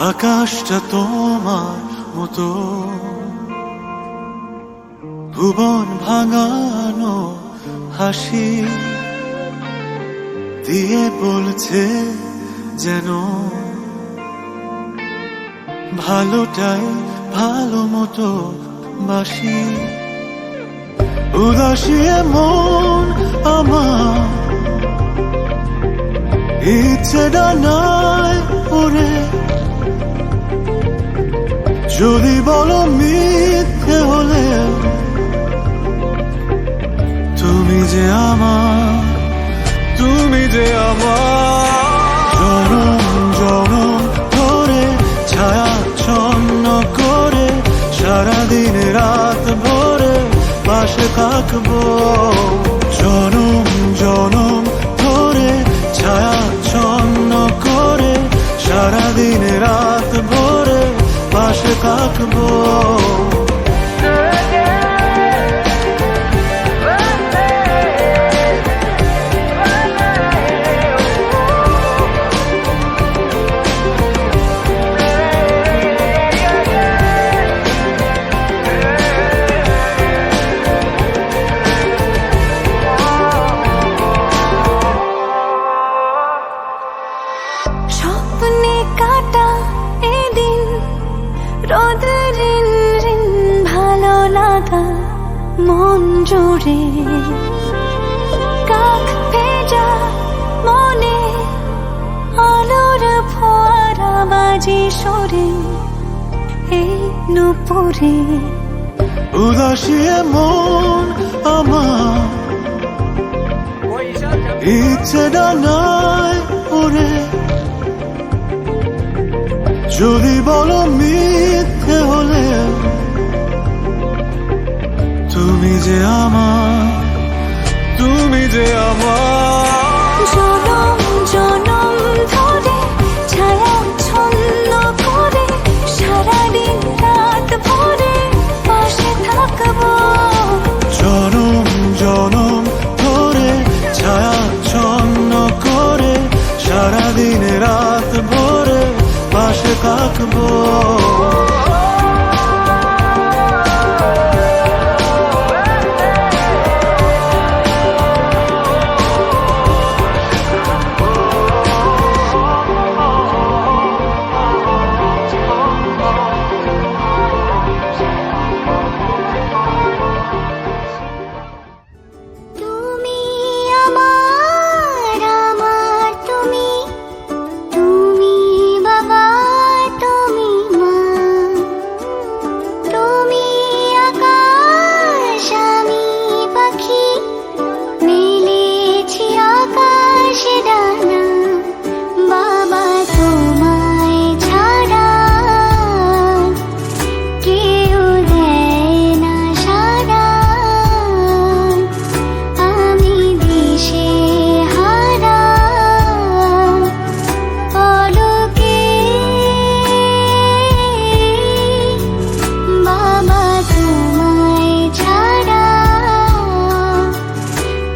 আকাশটা তোমার মতো ভুবন ভাঙানো হাসি দিয়ে বলছে যেন ভালোটাই ভালো মতো বাসি। উদাসী মন আমার ইচ্ছে ডানায় ওরে, যদি বলো মিথ্যে হলে তুমি যে আমার, তুমি যে আমার। জনম জনম ধরে ছায়াচ্ছন্ন করে সারাদিন রাত ভরে পাশে থাকবো। জনম জনম ধরে ছায়াচ্ছন্ন করে সারাদিন রাত ভরে পাশে থাকবো। স্বপ্নে কাটা এদিন রোদে রিন রিন ভালো লাগা মন জুড়ে, কাক ভেজা মনে আলোর ফোয়ারা বাজি সরে এই নুপুরে। উদাসী মন আমার ইচ্ছে ডানায় ওরে, যদি বলো মিথ্যে হলে তুমি যে আমার, তুমি যে আমার। জনম জনম ধরে ছায়াচ্ছন্ন করে সারাদিন রাত ভরে পাশে থাকবো। জনম জনম ধরে ছায়াচ্ছন্ন করে সারাদিন রাত ভরে পাশে থাকবো। তুমি আমার আমার তুমি, তুমি বাবা তুমি মা, তুমি আকাশ আমি পাখি মেলেছি আকাশে ডানা। বাবা তোমায় ছাড়া কেউ দেয় না সাড়া, আমি দিশে হারা পলকে। বাবা তোমায় ছাড়া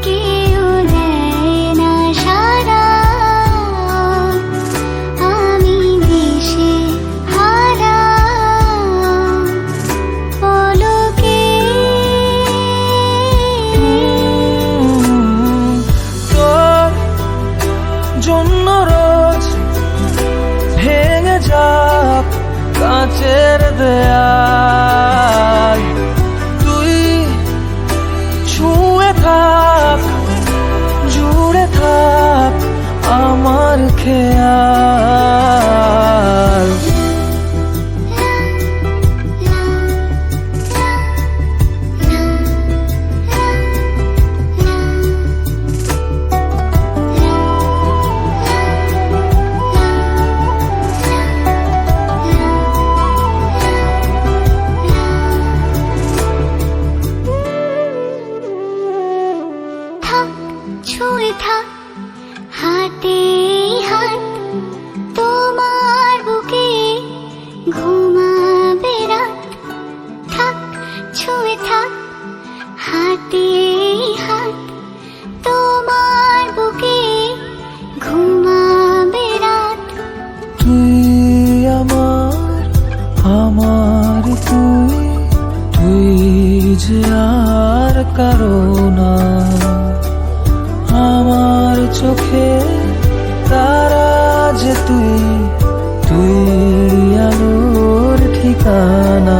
কেউ দেয় না সাড়া, আমি দিশে হারা পলকে। তোর জন্য রোজ ভেঙে যাক কাঁচের দেয়াল, তুই ছুঁয়ে থাক জুড়ে থাক আমার খেয়াল। থাক ছুঁয়ে থাক হাতে হাত তোমার বুকে ঘুমাবে রাত। থাক ছুঁয়ে থাক হাতে হাত তোমার বুকে ঘুমাবে রাত। তুই আমার যে তুই আলোর ঠিকানা।